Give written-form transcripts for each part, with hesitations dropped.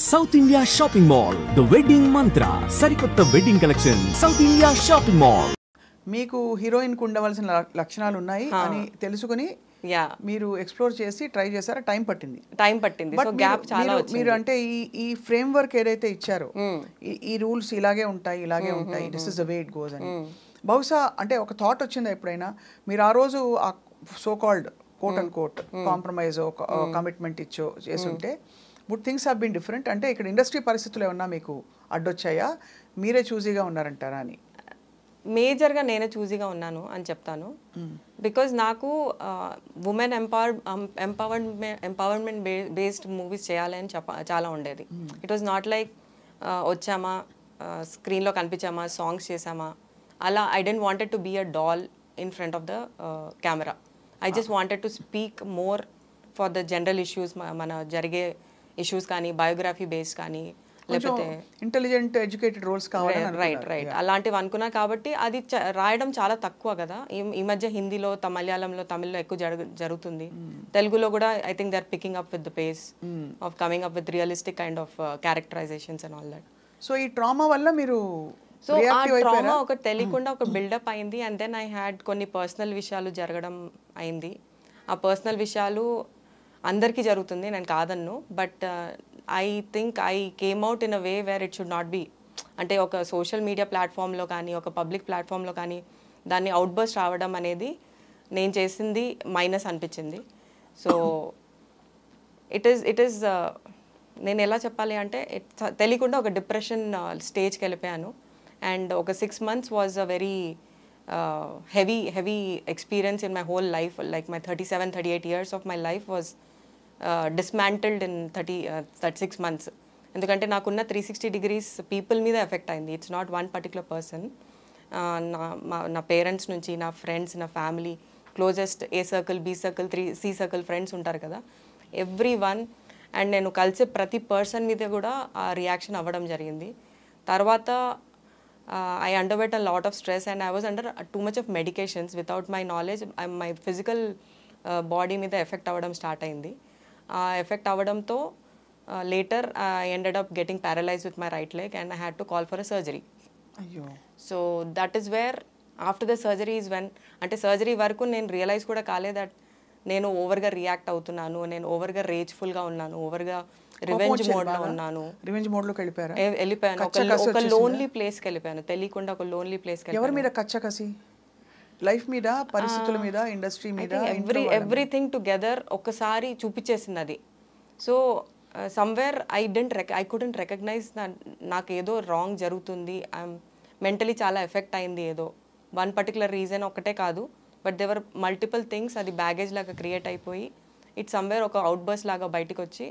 South India shopping mall the wedding మంత్ర సరికొత్త wedding collection south India shopping mall. మీకు heroine కు ఉండవలసిన లక్షణాలు ఉన్నాయి అని తెలుసుకుని మీరు ఎక్స్ప్లోర్ చేసి ట్రై చేశారా? టైం పట్టింది. సో గ్యాప్ చాలా వచ్చింది. మీరు అంటే ఈ ఫ్రేమ్ వర్క్ ఏదైతే ఇచ్చారో ఈ రూల్స్ ఇలాగే ఉంటాయి this is the way it goes అని బహుశా అంటే ఒక థాట్ వచ్చిందా ఎప్పుడైనా? మీరు ఆ రోజు ఆ so called quote and quote compromise commitment చేసుంటే but things have been different. అంటే ఇక్కడ ఇండస్ట్రీ పరిస్థితులు ఏమన్నా మీకు అడ్డొచ్చాయా? మీరే చూజీగా ఉన్నారంటారా అని? మేజర్గా నేనే చూజీగా ఉన్నాను అని చెప్తాను. బికాజ్ నాకు ఉమెన్ ఎంపవర్మెంట్ బేస్డ్ మూవీస్ చేయాలి అని చాలా ఉండేది. ఇట్ వాజ్ నాట్ లైక్ వచ్చామా స్క్రీన్లో కనిపించామా సాంగ్స్ చేసామా అలా. I didn't wanted to be a doll in front of the camera. I just wanted to speak more for the general issues, మన జరిగే ఇష్యూస్ కానీ బయోగ్రఫీ బేస్డ్ కానీ లేకపోతే ఇంటెలిజెంట్ ఎడ్యుకేటెడ్ రోల్స్ కావాలి. రైట్ అలాంటివి అనుకున్నా. కాబట్టి అది రాయడం చాలా తక్కువ కదా. ఈ మధ్య హిందీలో మలయాళంలో తమిళ్లో ఎక్కువ జరుగుతుంది. తెలుగులో కూడా I think they are picking up with the pace of coming up with realistic kind of characterisations and all that. So ఈ ట్రామా వల్ల మీరు సో ఆ ట్రామా ఒకటి తెలియకుండా ఒక బిల్డప్ అయింది. అండ్ దెన్ ఐ హ్యాడ్ కొన్ని పర్సనల్ విషయాలు జరగడం అయింది. ఆ పర్సనల్ విషయాలు అందరికీ జరుగుతుంది, నేను కాదన్ను. But I think I came out in a way where it should not be. అంటే ఒక సోషల్ మీడియా ప్లాట్ఫామ్లో కానీ ఒక పబ్లిక్ ప్లాట్ఫామ్లో కానీ దాన్ని అవుట్బర్స్ట్ రావడం అనేది నేను చేసింది మైనస్ అనిపించింది. సో ఇట్ ఈస్ నేను ఎలా చెప్పాలి అంటే తెలియకుండా ఒక డిప్రెషన్ స్టేజ్కి వెళ్ళిపోయాను. అండ్ ఒక 6 months was a very heavy experience in my whole life. Like my 37-38 years of my life was dismantled in 36 months. ఎందుకంటే నాకున్న 360 degrees పీపుల్ మీద ఎఫెక్ట్ అయింది. It's not one particular person. నా పేరెంట్స్ నుంచి, నా ఫ్రెండ్స్, నా family, closest A circle, B circle, C circle friends ఉంటారు కదా, ఎవ్రీ వన్. అండ్ నేను కలిసే ప్రతి పర్సన్ మీద కూడా ఆ రియాక్షన్ అవ్వడం జరిగింది. తర్వాత I underwent a lot of stress and I was under too much of medications without my knowledge. My physical body మీద ఎఫెక్ట్ అవ్వడం స్టార్ట్ అయింది. ఆ ఎఫెక్ట్ అవ్వడంతో later I ended up getting paralyzed with my right leg and I had to call for a surgery. అయ్యో. So that is where after the surgery is when, అంటే surgery వరకు నేను realise కూడా కాలేదు that నేను ఓవర్గా react అవుతున్నాను, నేను ఓవర్గా రేజ్ఫుల్గా ఉన్నాను, ఓవర్గా రివెంజ్ మోడ్లో ఉన్నాను. రివెంజ్ మోడ్లోకి వెళ్ళిపోయాను. ఒక లోన్లీ ప్లేస్కి వెళ్ళిపోయాను, తెలియకుండా ఒక లోన్లీ ప్లేస్కి. ఎవరి మీద కచ్చకసి? లైఫ్ మీద, పరిస్థితుల మీద, ఇండస్ట్రీ మీద, ఎవ్రీథింగ్ టుగెదర్ ఒక్కసారి చూపించేసింది అది. So somewhere I couldn't recognise నాకు ఏదో రాంగ్ జరుగుతుంది. ఐఎమ్ మెంటలీ చాలా ఎఫెక్ట్ అయింది. ఏదో వన్ పర్టికులర్ రీజన్ ఒకటే కాదు, బట్ దేవర్ మల్టిపుల్ థింగ్స్. అది బ్యాగేజ్ లాగా క్రియేట్ అయిపోయి ఇట్ సమ్వేర్ ఒక అవుట్బర్స్ లాగా బయటకు వచ్చి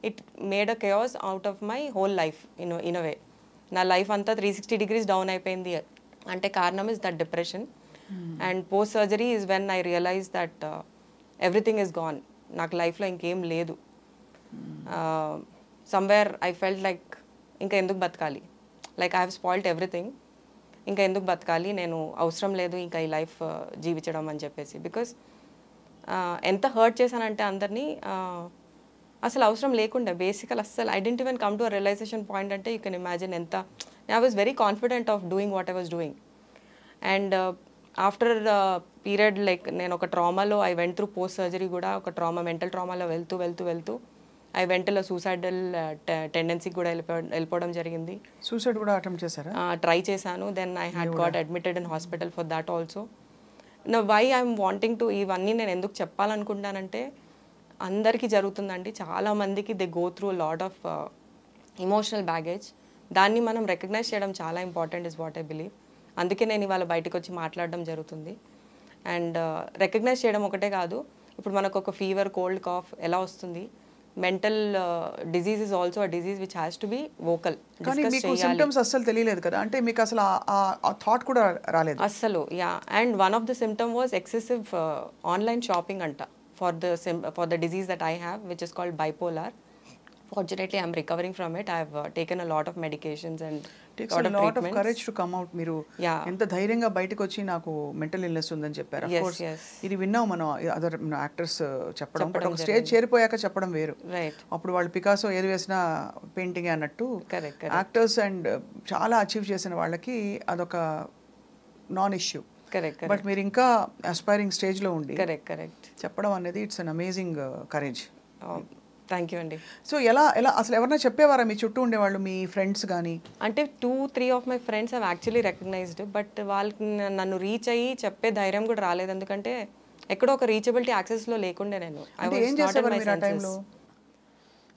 it made a chaos out of my whole life in a way. నా లైఫ్ అంతా 360 degrees డౌన్ అయిపోయింది. అంటే కారణం is that depression. And post surgery is when I realise that everything is gone. నాకు లైఫ్లో ఇంకేం లేదు. సమ్వేర్ ఐ ఫెల్ట్ లైక్ ఇంకా ఎందుకు బతకాలి, like I have spoiled everything. ఇంకా ఎందుకు బతకాలి, నేను అవసరం లేదు ఇంకా ఈ లైఫ్ జీవించడం అని చెప్పేసి. బికాస్ ఎంత హర్ట్ చేశానంటే అందరినీ అసలు అవసరం లేకుండా బేసికల్ అస్సలు I didn't even come to a realization point. అంటే యూ కెన్ ఇమాజిన్ ఎంత I was very confident of doing what I was doing. And after period like నేను ఒక ట్రామాలో I went through post surgery కూడా ఒక mental ట్రామాలో వెళ్తూ I went suicidal టెండెన్సీకి కూడా వెళ్ళిపోవడం జరిగింది. సూసైడ్ కూడా అటెంప్ట్ చేశారా? ట్రై చేశాను. Then I had got admitted in hospital for that also. Why I'm wanting to ఇవన్నీ నేను ఎందుకు చెప్పాలనుకుంటానంటే అందరికీ జరుగుతుందండి. చాలామందికి they go through lot of emotional baggage. దాన్ని మనం రికగ్నైజ్ చేయడం చాలా important is what I believe. అందుకే నేను ఇవాళ బయటకు వచ్చి మాట్లాడడం జరుగుతుంది. అండ్ రికగ్నైజ్ చేయడం ఒకటే కాదు, ఇప్పుడు మనకు ఒక ఫీవర్, కోల్డ్, కాఫ్ ఎలా వస్తుంది, mental disease is also a disease which has to be vocal. కానీ మీకు సింప్టమ్స్ అస్సలు తెలియలేదు కదా, అంటే మీకు అసలు ఆ థాట్ కూడా రాలేదు అస్సలు. Yeah. And one of the symptom was excessive online shopping అంట for the disease that I have, which is called bipolar. Fortunately, I'm recovering from it. I've taken a lot of medications and takes lot a of lot of treatments. Courage to come out. మీరు Yeah. ఎంత ధైర్యంగా బయటకు వచ్చి నాకు mental illness ఉందని చెప్పారు. Of Yes, course yes. ఇది విన్నాం మనం అదర్ యాక్టర్స్ చెప్పడం, బట్ చెప్పడం ఒక స్టేజ్ జరిగింది. చేరిపోయాక చెప్పడం వేరు. Right. అప్పుడు వాళ్ళు పికాసో ఏది వేసినా పెయింటింగ్ అన్నట్టు Correct, correct. యాక్టర్స్ అండ్ చాలా అచీవ్ చేసిన వాళ్ళకి అదొక non issue. Correct, correct. But మీరు ఇంకా అస్పైరింగ్ స్టేజ్లో ఉండి Correct, correct. చెప్పడం అనేది it's an amazing courage. Thank you అండి. సో ఎలా అసలు ఎవరైనా చెప్పేవారా మీ చుట్టూ ఉండేవాళ్ళు, మీ ఫ్రెండ్స్ కానీ? అంటే 2-3 of my friends have actually recognised, but వాళ్ళకి నన్ను రీచ్ అయ్యి చెప్పే ధైర్యం కూడా రాలేదు. ఎందుకంటే ఎక్కడో ఒక రీచబిలిటీ యాక్సెస్లో లేకుండే నేను. అంటే ఏం చేసేవారు మీరు ఆ టైంలో?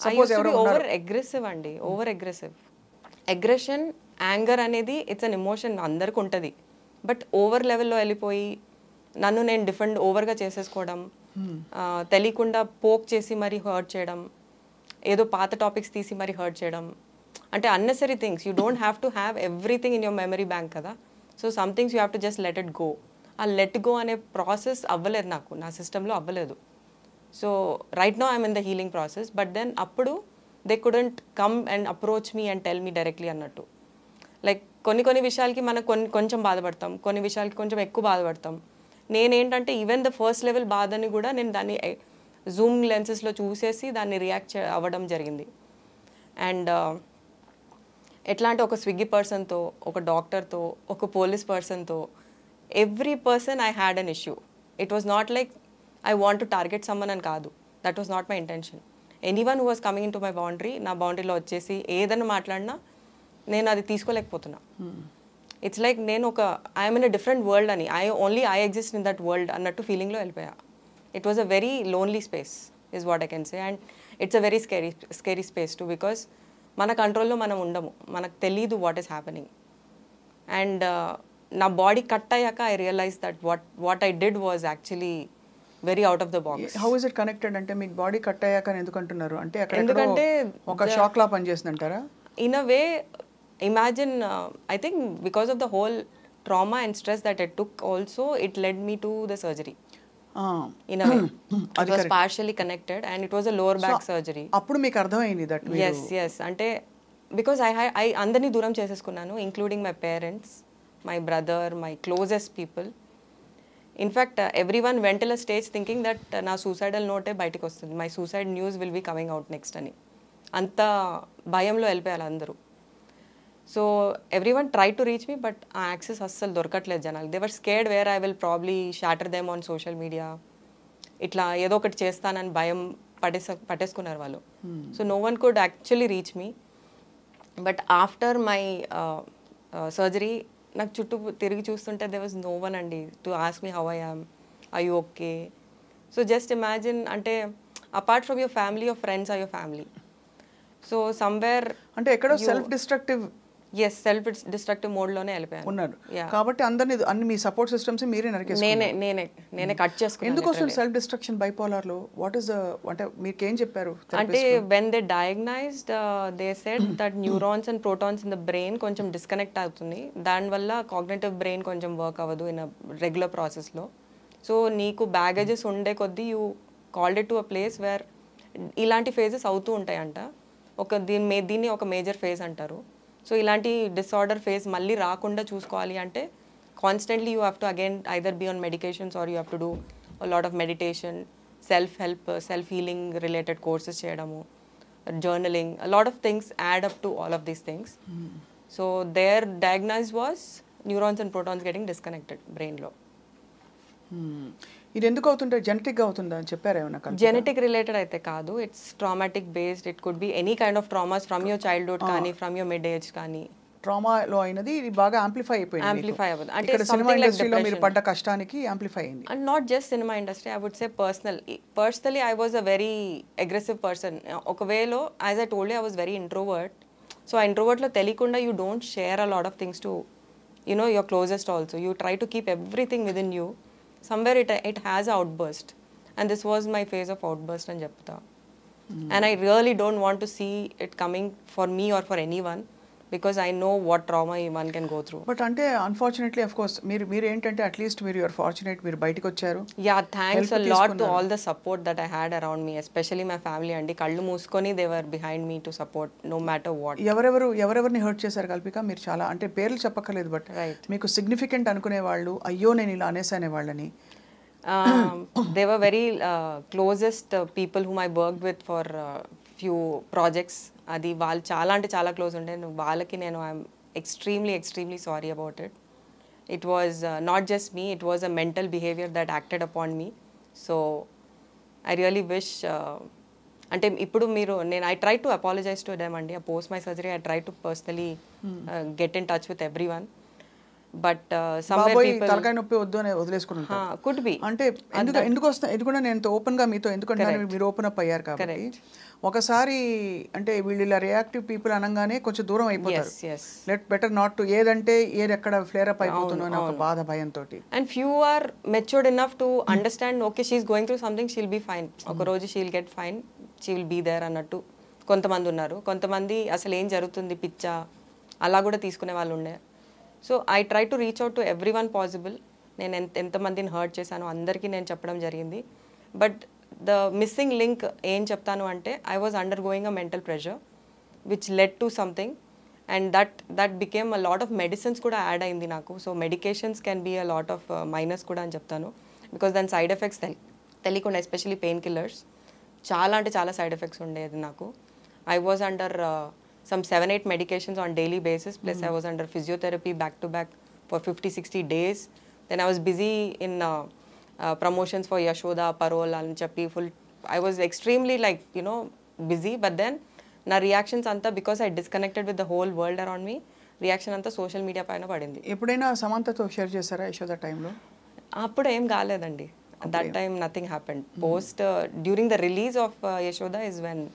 I used to be over aggressive అండి, ఓవర్ అగ్రెసివ్. అగ్రెషన్, యాంగర్ అనేది ఇట్స్ అన్ ఎమోషన్, అందరికి ఉంటుంది. బట్ ఓవర్ లెవెల్లో వెళ్ళిపోయి నన్ను నేను డిఫెండ్ ఓవర్గా చేసేసుకోవడం, తెలియకుండా పోక్ చేసి మరీ హర్ట్ చేయడం, ఏదో పాత టాపిక్స్ తీసి మరీ హర్ట్ చేయడం, అంటే unnecessary things. You don't have to have everything in your memory bank కదా. So some things you have to just let it go. ఆ లెట్ గో అనే ప్రాసెస్ అవ్వలేదు నాకు, నా సిస్టంలో అవ్వలేదు. So right now I'm in the healing process. But then అప్పుడు they couldn't come and approach me and tell me directly అన్నట్టు. Like కొన్ని విషయాలకి మనం కొంచెం బాధపడతాం, కొన్ని విషయాలకి కొంచెం ఎక్కువ బాధపడతాం. నేనేంటంటే ఈవెన్ ద ఫస్ట్ లెవెల్ బాధని కూడా నేను దాన్ని జూమ్ లెన్సెస్లో చూసేసి దాన్ని రియాక్ట్ అవ్వడం జరిగింది. అండ్ ఎట్లా అంటే ఒక స్విగ్గీ పర్సన్తో, ఒక డాక్టర్తో, ఒక పోలీస్ పర్సన్తో, every person I had an issue. It was not like I want to target someone అని కాదు. That was not my intention. Anyone who was coming in to my boundary, నా బౌండరీలో వచ్చేసి ఏదైనా మాట్లాడినా నేను అది తీసుకోలేకపోతున్నా. ఇట్స్ లైక్ నేను I'm in a different world అని, I exist in that world అన్నట్టు ఫీలింగ్లో వెళ్ళిపోయా. It was a very lonely space is what I can say. And it's a very scary space to, because మన కంట్రోల్లో మనం ఉండము, మనకు తెలీదు వాట్ ఈస్ హ్యాపెనింగ్. అండ్ నా బాడీ కట్ అయ్యాక I realise that what I did was actually very out of the box. How is it connected? అంటే మీకు బాడీ కట్ అయ్యాక ఎందుకు అంటున్నారు? అంటే ఎందుకంటే ఒక షాక్ లా పనిచేస్తుందంటారా? In a way, imagine I think because of the whole trauma and stress that I took also, it led me to the surgery in a way. It was partially connected and it was a lower back surgery. అప్పుడు మీకు అర్థమైంది that? yes అంటే because I అందరినీ దూరం చేసేసుకున్నాను, including my parents, my brother, my closest people. In fact, everyone went till a stage thinking that నా suicidal note బయటకు వస్తుంది, my suicide news will be coming out next అని. అంత భయంలో వెళ్ళిపోయారు అందరూ. So every one try to reach me, but ఆ access అస్సలు దొరకట్లేదు జనాలు. They were scared where I will probably shatter them on social media. ఇట్లా ఏదో ఒకటి చేస్తానని భయం పట్టేసుకున్నారు వాళ్ళు. So no one could actually reach me. But after my surgery నాకు చుట్టూ తిరిగి చూస్తుంటే దే వాజ్ నో వన్ అండి to ask me how I am, I you okay. So just imagine, అంటే apart from your family, your friends or your family. So somewhere అంటే ఎక్కడో self destructive self destructive మోడ్లోనే వెళ్ళిపోయాను ఉన్నారు కాబట్టి అన్ని మీ support systems మీరే నరికేసుకున్నారు. నేనే కట్ చేసుకున్నాను. ఎందుకు వస్తుంది సెల్ఫ్ డిస్ట్రక్షన్ బైపోలార్ లో? వాట్ ఇస్ అంటే మీకు ఏం చెప్పారు? అంటే when they డయాగ్నైజ్డ్ they said that neurons and protons in the brain కొంచెం డిస్కనెక్ట్ అవుతుంది, దానివల్ల కాగ్నిటివ్ బ్రెయిన్ కొంచెం వర్క్ అవ్వదు ఇన్ రెగ్యులర్ ప్రాసెస్లో. సో నీకు బ్యాగేజెస్ ఉండే కొద్దీ you called it to a place where ఇలాంటి ఫేజెస్ అవుతూ ఉంటాయంట. దీన్ని ఒక మేజర్ ఫేజ్ అంటారు. సో ఇలాంటి డిసార్డర్ ఫేజ్ మళ్ళీ రాకుండా చూసుకోవాలి అంటే constantly you have to again either be on medications or you have to do lot of meditation, self healing related courses చేయడము, journaling, lot of things add up to all of these things. So there diagnose was neurons and protons getting disconnected బ్రెయిన్లో. ఇది ఎందుకు అవుతుంటే జెనెటిక్గా అవుతుందా అని చెప్పారు ఏమన్నా? Genetic related అయితే కాదు, it's traumatic based. It could be any kind of traumas from your childhood కానీ ఫ్రమ్ యువర్ మిడ్ ఏజ్ కానీ. ట్రామాలో అయినది ఇది బాగా యాంప్లిఫై అయిపోయింది. యాంప్లిఫై అవ్వదు అంటే సినిమా ఇండస్ట్రీలో మీరు పడ్డ కష్టానికి యాంప్లిఫై అయింది. And not just cinema industry, I would say personally I was a very aggressive person. ఒక వేలో as I told you I was very introvert. So ఆ ఇంట్రోవర్ట్లో తెలియకుండా you don't share a lot of things to your closest also. You try to keep everything with in you. Somewhere it has an outburst, and this was my phase of outburst and chepta. And I really don't want to see it coming for me or for anyone, because I know what trauma one can go through. But అంటే unfortunately of course మీరు ఏంటంటే at least మీరు your fortunate, మీరు బయటకు వచ్చారు. Yeah, thanks Help a lot to తీసుకున్నారు. all the support that I had around me, especially my family. Andi kallu mooskoni they were behind me to support no matter what. ఎవరెవరిని hurt చేశారు కల్పిక? మీరు చాలా అంటే పేర్లు చెప్పక్కర్లేదు, బట్ Right. మీకు significant అనుకునే వాళ్ళు, అయ్యో నేను ఇలా అనేసానే వాళ్ళని. They were very closest people whom I worked with for few projects. అది వాళ్ళు చాలా అంటే చాలా క్లోజ్ ఉండే. వాళ్ళకి నేను I'm extremely sorry about it. It was not just me, it was a mental behavior that acted upon me. So I really wish అంటే ఇప్పుడు మీరు I tried to apologize to them అండి. Post my surgery I tried to personally get in touch with everyone. But somewhere బాబోయ్ people తలకాయ నొప్పి వద్దు అని వదిలేసుకుని ఉంటారు. could be. అంటే ఎందుకు వస్తా, ఇది కూడా నేను ఓపెన్ గా మీతో ఎందుకంటే మీరు ఓపెన్ అప్ అయ్యారు కాబట్టి ఒకసారి అంటే వీళ్ళు ఇలా రియాక్టివ్ పీపుల్ అనగానే కొంచెం దూరం అయిపోతారు. Yes. Let better not to, ఏదంటే ఏది ఎక్కడ ఫ్లేర్ అప్ అయిపోతుందో అని ఒక బాధ భయంతో. And few are matured enough to understand, okay, she's going through something, she'll be fine. ఒక రోజు she'll get fine, she will be there అన్నట్టు కొంతమంది ఉన్నారు. కొంతమంది అసలు ఏం జరుగుతుంది పిచ్చా అలా కూడా తీసుకునే వాళ్ళు ఉండే. So I try to reach out to every one possible. నేను ఎంతమందిని హర్ట్ చేశాను అందరికీ నేను చెప్పడం జరిగింది. బట్ ద మిస్సింగ్ లింక్ ఏం చెప్తాను అంటే I was undergoing a mental pressure which led to something and that became a lot of medicines కూడా యాడ్ అయింది నాకు. So medications can be a lot of minus కూడా అని చెప్తాను. Because దాని సైడ్ ఎఫెక్ట్స్ తెలియకుండా, ఎస్పెషలీ పెయిన్ కిల్లర్స్ చాలా అంటే చాలా సైడ్ ఎఫెక్ట్స్ ఉండేది నాకు. I was under some 7-8 medications on daily basis, plus I was under physiotherapy back to back for 50-60 days. Then I was busy in promotions for Yashoda, Parole and Chappi, full. I was extremely busy, but then na reactions anta, because I disconnected with the whole world around me, reaction anta social media paina padindi. ఎప్పుడైనా సమంతతో share చేశారా యశోద టైంలో? అప్పుడు ఏం కాలేదండి. That time nothing happened. Post during the release of Yashoda is when